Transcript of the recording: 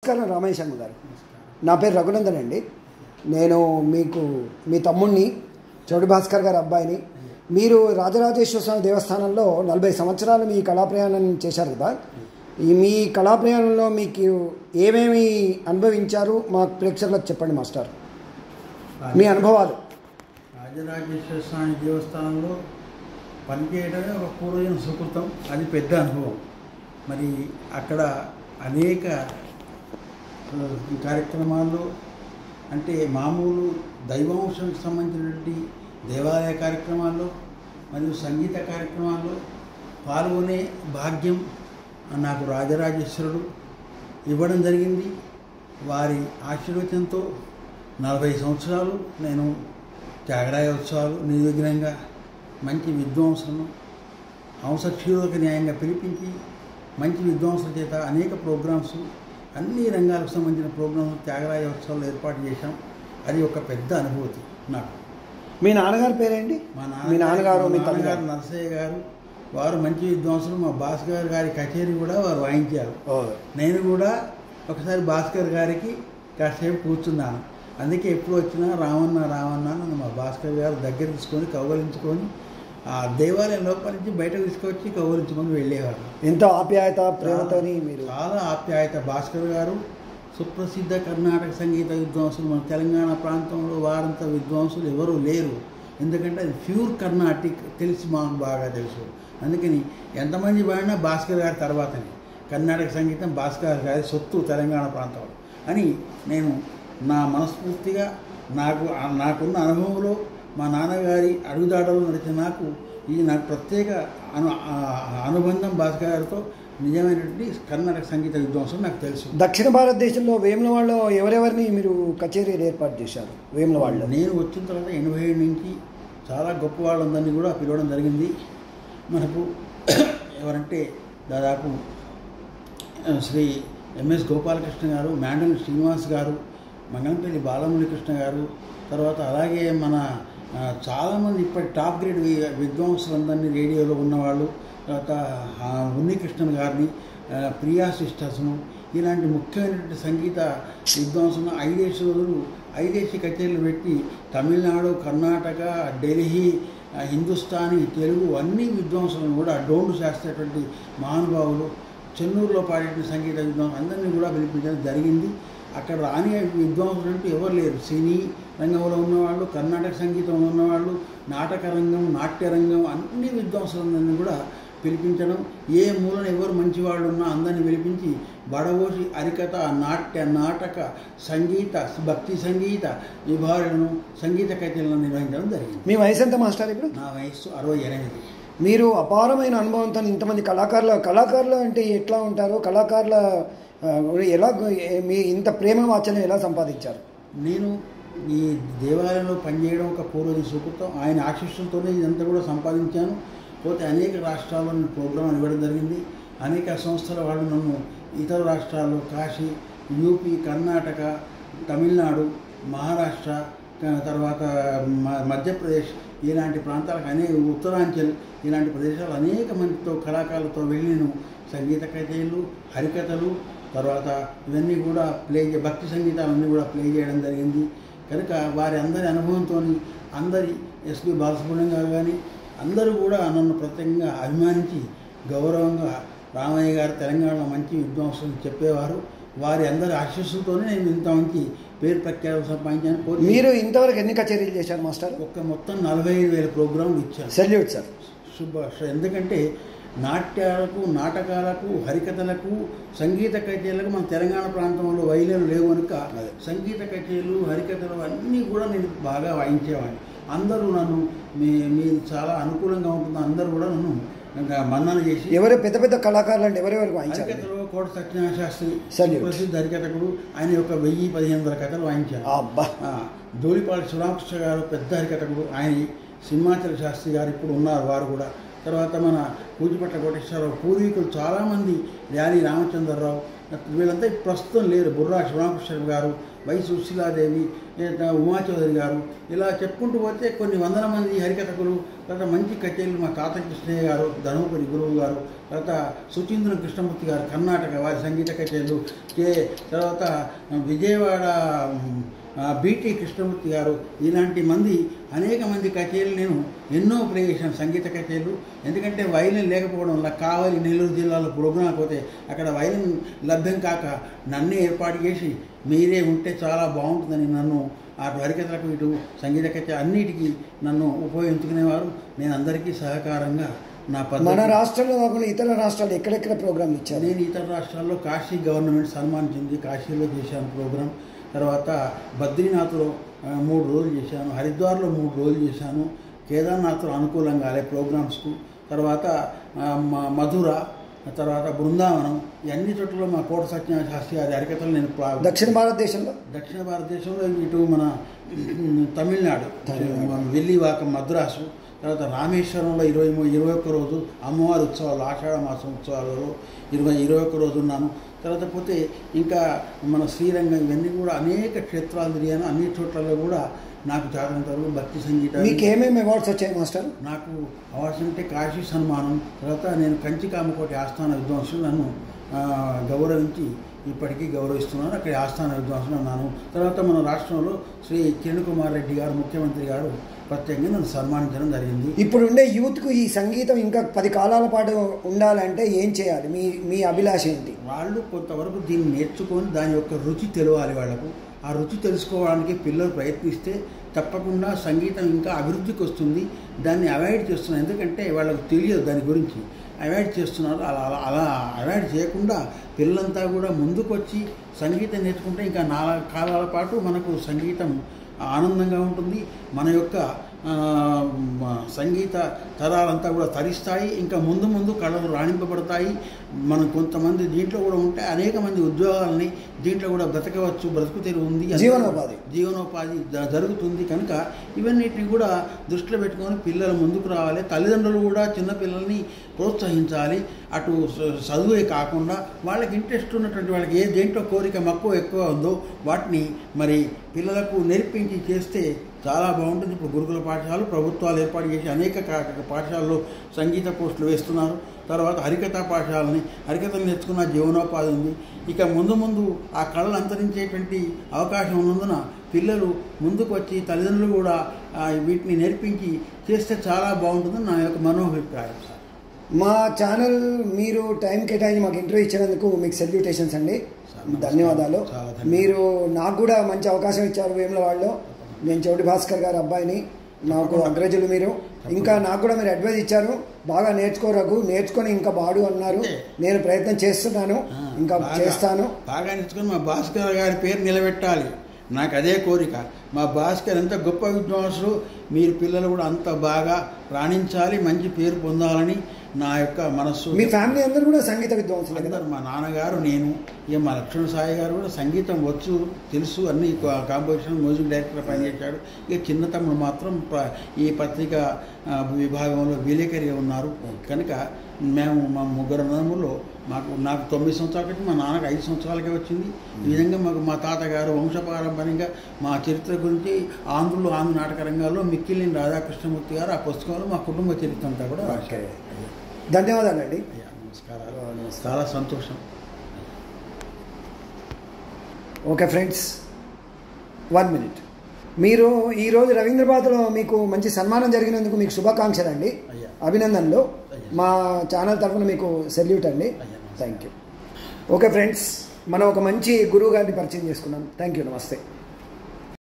నమస్కారం రామేశమ్మ గారు. నా పేరు రఘునందన్ అండి. నేను మీకు మీ తమ్ముడిని, చౌడి భాస్కర్ గారి అబ్బాయిని. మీరు రాజరాజేశ్వర స్వామి దేవస్థానంలో 40 సంవత్సరాలు మీ కళా ప్రయాణం చేశారు కదా. మీ కళా ప్రయాణంలో మీకు ఏమేమి అనుభవించారు మా ప్రేక్షకులకు చెప్పండి మాస్టర్, మీ అనుభవాలు. రాజరాజేశ్వర స్వామి దేవస్థానంలో పనిచేయడమే ఒక పూర్వజన సుకృతం, అది పెద్ద అనుభవం. మరి అక్కడ అనేక కార్యక్రమాల్లో అంటే మామూలు దైవాంశానికి సంబంధించినటువంటి దేవాలయ కార్యక్రమాల్లో మరియు సంగీత కార్యక్రమాల్లో పాల్గొనే భాగ్యం నాకు రాజరాజేశ్వరుడు ఇవ్వడం జరిగింది. వారి ఆశీర్వచనంతో 40 సంవత్సరాలు నేను త్యాగరాయ ఉత్సవాలు నిర్విఘ్నంగా మంచి విద్వాంసులను హంసక్షీరోదక న్యాయంగా పిలిపించి మంచి విద్వాంసుల చేత అనేక ప్రోగ్రామ్స్, అన్ని రంగాలకు సంబంధించిన ప్రోగ్రామ్స్ త్యాగరాయ ఉత్సవాలు ఏర్పాటు చేశాం. అది ఒక పెద్ద అనుభూతి నాకు. మీ నాన్నగారి పేరేంటి? మీ నాన్నగారు మీ నాన్నగారు నరసయ్య గారు, వారు మంచి విద్వాంసులు. మా భాస్కర్ గారి కచేరీ కూడా వారు వాయించారు. నేను కూడా ఒకసారి భాస్కర్ గారికి కాసేపు కూర్చున్నాను. అందుకే ఎప్పుడు వచ్చినా రావన్నా నన్ను మా భాస్కర్ గారు దగ్గర తీసుకొని కౌగలించుకొని ఆ దేవాలయం లోపల నుంచి బయటకు తీసుకొచ్చి కౌగలించుకొని వెళ్ళేవారు. ఎంతో ఆప్యాయత ప్రేమతోని మీరు. చాలా ఆప్యాయత. భాస్కర్ గారు సుప్రసిద్ధ కర్ణాటక సంగీత విద్వాంసులు. మన తెలంగాణ ప్రాంతంలో వారంత విద్వాంసులు ఎవరూ లేరు. ఎందుకంటే అది ప్యూర్ కర్ణాటిక్ తెలిసి మాకు బాగా తెలుసు. అందుకని ఎంతమంది పాడినా భాస్కర్ గారి తర్వాతనే. కర్ణాటక సంగీతం భాస్కర్ గారి సొత్తు తెలంగాణ ప్రాంతంలో అని నేను నా మనస్ఫూర్తిగా నాకున్న అనుభవంలో మా నాన్నగారి అడుగుదాడలు నడిచిన నాకు ప్రత్యేక అనుబంధం భాస్కర్ గారితో నిజమైనటువంటి కర్ణాటక సంగీత విద్వాంసం నాకు తెలుసు. దక్షిణ భారతదేశంలో వేములవాడలో ఎవరెవరిని మీరు కచేరీలు ఏర్పాటు చేశారు? వేములవాడలో నేను వచ్చిన తర్వాత 87 నుంచి చాలా గొప్ప వాళ్ళందరినీ కూడా పిలవడం జరిగింది. మనకు ఎవరంటే దాదాపు శ్రీ ఎంఎస్ గోపాలకృష్ణ గారు, మ్యాండల్ శ్రీనివాస్ గారు, మంగళంపల్లి బాలమురళీకృష్ణ గారు, తర్వాత అలాగే మన చాలామంది ఇప్పటి టాప్ గ్రేడ్ విద్వాంసులందరినీ రేడియోలో ఉన్నవాళ్ళు, తర్వాత ఉన్నికృష్ణన్ గారిని, ప్రియా సిస్టర్స్ను, ఇలాంటి ముఖ్యమైనటువంటి సంగీత విద్వాంసులను 5 దేశీ కచేరీలు పెట్టి తమిళనాడు, కర్ణాటక, ఢిల్లీ, హిందుస్థానీ, తెలుగు అన్ని విద్వాంసులను కూడా డోండు శాస్త్రటువంటి మహానుభావులు, చెన్నూరులో పాడేటువంటి సంగీత విద్వాంసులు అందరినీ కూడా పిలిపించడం జరిగింది. అక్కడ రాని విద్వాంసులు అంటూ ఎవరు లేరు. సినీ రంగంలో ఉన్నవాళ్ళు, కర్ణాటక సంగీతంలో ఉన్నవాళ్ళు, నాటక రంగం, నాట్యరంగం అన్ని విద్వాంసులందరినీ కూడా పిలిపించడం. ఏ మూలన ఎవరు మంచివాళ్ళు ఉన్నా అందరినీ పిలిపించి బడవోసి హరికథ, నాట్య, నాటక, సంగీత, భక్తి సంగీత విభాగాలను, సంగీత కచేరీలను నిర్వహించడం జరిగింది. మీ వయసు ఎంత మాస్టర్ ఇప్పుడు? నా వయస్సు 68. మీరు అపారమైన అనుభవంతో ఇంతమంది కళాకారులు అంటే ఎట్లా ఉంటారో, కళాకారుల ఎలా మీ ఇంత ప్రేమ వాత్సల్యం ఎలా సంపాదించారు? నేను ఈ దేవాలయంలో పనిచేయడం ఒక పూర్వజన సుకృతం. ఆయన ఆశీస్సులతోనే ఇదంతా కూడా సంపాదించాను. పోతే అనేక రాష్ట్రాల్లో ప్రోగ్రాం ఇవ్వడం జరిగింది. అనేక సంస్థల వాళ్ళు నన్ను ఇతర రాష్ట్రాల్లో కాశీ, యూపీ, కర్ణాటక, తమిళనాడు, మహారాష్ట్ర, తర్వాత మధ్యప్రదేశ్ ఇలాంటి ప్రాంతాలకు అనేక, ఉత్తరాంచల్ ఇలాంటి ప్రదేశాలు అనేక మందితో కళాకారులతో వెళ్ళి నేను సంగీత కచేరీలు, హరికథలు, తర్వాత ఇవన్నీ కూడా భక్తి సంగీతాలన్నీ కూడా ప్లే చేయడం జరిగింది. కనుక వారి అందరి అనుభవంతో అందరి ఎస్పి బాలసుబ్రహ్మణ్యం గారు కానీ అందరూ కూడా నన్ను ప్రత్యేకంగా అభిమానించి గౌరవంగా రామయ్య గారు తెలంగాణలో మంచి విద్వాంసులు చెప్పేవారు. వారి అందరి ఆశీస్సులతోనే నేను ఇంత మంచి పేరు ప్రఖ్యాతులు సంపాదించాను. మీరు ఇంతవరకు ఎన్ని కచేరీలు చేశారు మాస్టర్? మొత్తం 45,000 ప్రోగ్రాంలు ఇచ్చారు. Salute sir. శుభాష. ఎందుకంటే నాట్యాలకు, నాటకాలకు, హరికథలకు, సంగీత కచేరీలకు మన తెలంగాణ ప్రాంతంలో వైలేలు లేవు కనుక సంగీత కచేరీలు, హరికథలు అన్నీ కూడా నేను బాగా వాయించేవాడిని. అందరూ నన్ను మీరు చాలా అనుకూలంగా ఉంటుంది, అందరూ కూడా నన్ను మన్నన చేసి. ఎవరు పెద్ద కళాకారులు అంటే ఎవరెవరు వాయించారు? హరికథలో కోట సత్యనారాయణ శాస్త్రి ప్రసిద్ధ హరికథకుడు, ఆయన యొక్క 1000-1500 కథలు వాయించారు. ధూళిపాటి శివరామకృష్ణ గారు పెద్ద హరికథకుడు, ఆయన సింహాచల శాస్త్రి గారు ఇప్పుడు ఉన్నారు, వారు కూడా. తర్వాత మన పూజిపట్ల కోటేశ్వరరావు పూర్వీకులు చాలామంది, ర్యాలీ రామచంద్రరావు, వీళ్ళంతా ప్రస్తుతం లేరు. బుర్రా శివరామకృష్ణ గారు, వై సుశీలాదేవి, ఉమాచౌదరి గారు, ఇలా చెప్పుకుంటూ పోతే కొన్ని వందల మంది హరికథకులు, తర్వాత మంచి కచేరీలు మా తాత కృష్ణయ్య గారు, ధనుపరి గురువు గారు, తర్వాత సుచీంద్రం కృష్ణమూర్తి గారు కర్ణాటక వారి సంగీత కచేరీలు, తర్వాత విజయవాడ బీటీ కృష్ణమూర్తి గారు, ఇలాంటి అనేక మంది కచేరీలు నేను ఎన్నో ప్లే చేశాను, సంగీత కచేరీలు. ఎందుకంటే వైలిన్ లేకపోవడం వల్ల కావలి నెల్లూరు జిల్లాలో ప్రోగ్రాం పోతే అక్కడ వైలిన్ లభ్యం కాక నన్నే ఏర్పాటు చేసి మీరే ఉంటే చాలా బాగుంటుందని నన్ను అటు హరికథలకు ఇటు సంగీత కచేరీ అన్నిటికీ నన్ను ఉపయోగించుకునేవారు. నేను అందరికీ సహకారంగా నా మన రాష్ట్రంలో కాకుండా ఇతర రాష్ట్రాలు ఎక్కడెక్కడ ప్రోగ్రాంలు ఇచ్చారు? నేను ఇతర రాష్ట్రాల్లో కాశీ గవర్నమెంట్ సన్మానించింది, కాశీలో చేశాను ప్రోగ్రాం. తర్వాత బద్రీనాథ్లో 3 రోజులు చేశాను, హరిద్వార్లో 3 రోజులు చేశాను, కేదార్నాథ్లో అనుకూలంగా అదే ప్రోగ్రామ్స్కు. తర్వాత మధుర, తర్వాత బృందావనం, ఇవన్నీ చోట్ల మా కోట సత్యనారాయణ శాస్త్రి గారి హరికథలు నేను దక్షిణ భారతదేశంలో ఇటు మన తమిళనాడు వెల్లివాకం మద్రాసు, తర్వాత రామేశ్వరంలో 21 రోజు అమ్మవారి ఉత్సవాలు, ఆషాఢ మాసం ఉత్సవాలలో 21 రోజు ఉన్నాను. తర్వాత పోతే ఇంకా మన శ్రీరంగం, ఇవన్నీ కూడా అనేక క్షేత్రాలు తిరిగాను. అన్ని చోట్లలో కూడా నాకు చాలంత వరకు భక్తి సంగీతం. మీకు ఏమేమి అవార్డ్స్ వచ్చాయి మాస్టర్? నాకు అవార్డ్స్ అంటే కాశీ సన్మానం, తర్వాత నేను కంచి కామకోటి ఆస్థాన విద్వాంసులు నన్ను గౌరవించి ఇప్పటికీ గౌరవిస్తున్నాను, అక్కడ ఆస్థాన విద్వాంసులు అన్నాను. తర్వాత మన రాష్ట్రంలో శ్రీ కిరణ్ కుమార్ రెడ్డి గారు ముఖ్యమంత్రి గారు ప్రత్యేకంగా నన్ను సన్మానించడం జరిగింది. ఇప్పుడు ఉండే యూత్కు ఈ సంగీతం ఇంకా 10 కాలాల పాటు ఉండాలంటే ఏం చేయాలి? మీ అభిలాష ఏంటి? వాళ్ళు కొంతవరకు దీన్ని నేర్చుకొని దాని యొక్క రుచి తెలియాలి. వాళ్ళకు ఆ రుచి తెలుసుకోవడానికి పిల్లలు ప్రయత్నిస్తే తప్పకుండా సంగీతం ఇంకా అభివృద్ధికి వస్తుంది. దాన్ని అవాయిడ్ చేస్తున్నారు, ఎందుకంటే వాళ్ళకు తెలియదు దాని గురించి, అవాయిడ్ చేస్తున్నారు. అలా అవాయిడ్ చేయకుండా పిల్లలంతా కూడా ముందుకు వచ్చి సంగీతం నేర్చుకుంటే ఇంకా 4 కాలాల పాటు మనకు సంగీతం ఆనందంగా ఉంటుంది. మన యొక్క సంగీత తరాలంతా కూడా తరిస్తాయి. ఇంకా ముందు కళలు రాణింపబడతాయి. మనం కొంతమంది దీంట్లో కూడా ఉంటే అనేక మంది ఉద్యోగాలని దీంట్లో కూడా బ్రతకవచ్చు, బ్రతుకు తెరువు ఉంది, జీవనోపాధి జరుగుతుంది. కనుక ఇవన్నిటిని కూడా దృష్టిలో పెట్టుకొని పిల్లలు ముందుకు రావాలి. తల్లిదండ్రులు కూడా చిన్నపిల్లల్ని ప్రోత్సహించాలి. అటు చదువే కాకుండా వాళ్ళకి ఇంట్రెస్ట్ ఉన్నటువంటి వాళ్ళకి ఏ దేంట్లో కోరిక మక్కువ ఎక్కువ ఉందో వాటిని మరి పిల్లలకు నేర్పించి చేస్తే చాలా బాగుంటుంది. ఇప్పుడు గురుకుల పాఠశాలలు ప్రభుత్వాలు ఏర్పాటు చేసి అనేక పాఠశాలలో సంగీత పోస్టులు వేస్తున్నారు. తర్వాత హరికథలు నేర్చుకున్న జీవనోపాధి ఉంది. ఇక ముందు ఆ కళలు అంతరించేటువంటి అవకాశం ఉన్నందున పిల్లలు ముందుకు వచ్చి తల్లిదండ్రులు కూడా వీటిని నేర్పించి చేస్తే చాలా బాగుంటుందని నా యొక్క మనోభిప్రాయం. సార్, మా ఛానల్ మీరు టైం కేటాయించి మాకు ఇంటర్వ్యూ ఇచ్చినందుకు మీకు సెల్యూటేషన్స్ అండి, ధన్యవాదాలు. మీరు నాకు కూడా మంచి అవకాశం ఇచ్చారు వేములవాడలో. నేను చౌటి భాస్కర్ గారి అబ్బాయిని, నాకు అగ్రజులు మీరు. ఇంకా నాకు కూడా మీరు అడ్వైజ్ ఇచ్చారు, బాగా నేర్చుకొని ఇంకా బాడు అన్నారు. నేను ప్రయత్నం చేస్తున్నాను, ఇంకా చేస్తాను. బాగా నేర్చుకొని మా భాస్కర్ గారి పేరు నిలబెట్టాలి, నాకు అదే కోరిక. మా భాస్కర్ ఎంత గొప్ప విద్వాంసులు, మీరు పిల్లలు కూడా అంత బాగా రాణించాలి, మంచి పేరు పొందాలని నా యొక్క మనస్సు. మీ ఫ్యామిలీ అందరూ కూడా సంగీత విద్వాంసులు కదా? మా నాన్నగారు, నేను, ఇక మా లక్ష్మణ సాయి గారు కూడా సంగీతం తెలుసు, అన్ని కాంపోజిషన్ మ్యూజిక్ డైరెక్టర్ పనిచేశాడు. ఇక చిన్న తమ్ముడు మాత్రం ఈ పత్రిక విభాగంలో విలేకరిగా ఉన్నారు. కనుక మేము మా 3 అన్నదమ్ముల్లో నాకు 9 సంవత్సరాల కంటే మా నాన్నకు 5 సంవత్సరాలకే వచ్చింది. ఈ విధంగా మా తాతగారు వంశపారంపర్యంగా మా చరిత్ర గురించి ఆంధ్ర నాటక రంగాల్లో మిక్కిలిని రాధాకృష్ణమూర్తి గారు ఆ పుస్తకంలో మా కుటుంబ చరిత్ర అంతా కూడా రాశారు. ధన్యవాదాలండి. నమస్కారాలు, చాలా సంతోషం. Okay friends, 1 minute. మీరు ఈరోజు రవీంద్రబాద్లో మీకు మంచి సన్మానం జరిగినందుకు మీకు శుభాకాంక్షలు అండి, అభినందనలు. మా ఛానల్ తరఫున మీకు సెల్యూట్ అండి. Thank you. ఓకే ఫ్రెండ్స్, మనం ఒక మంచి గురువు గారిని పరిచయం చేసుకున్నాం. థ్యాంక్ యూ, నమస్తే.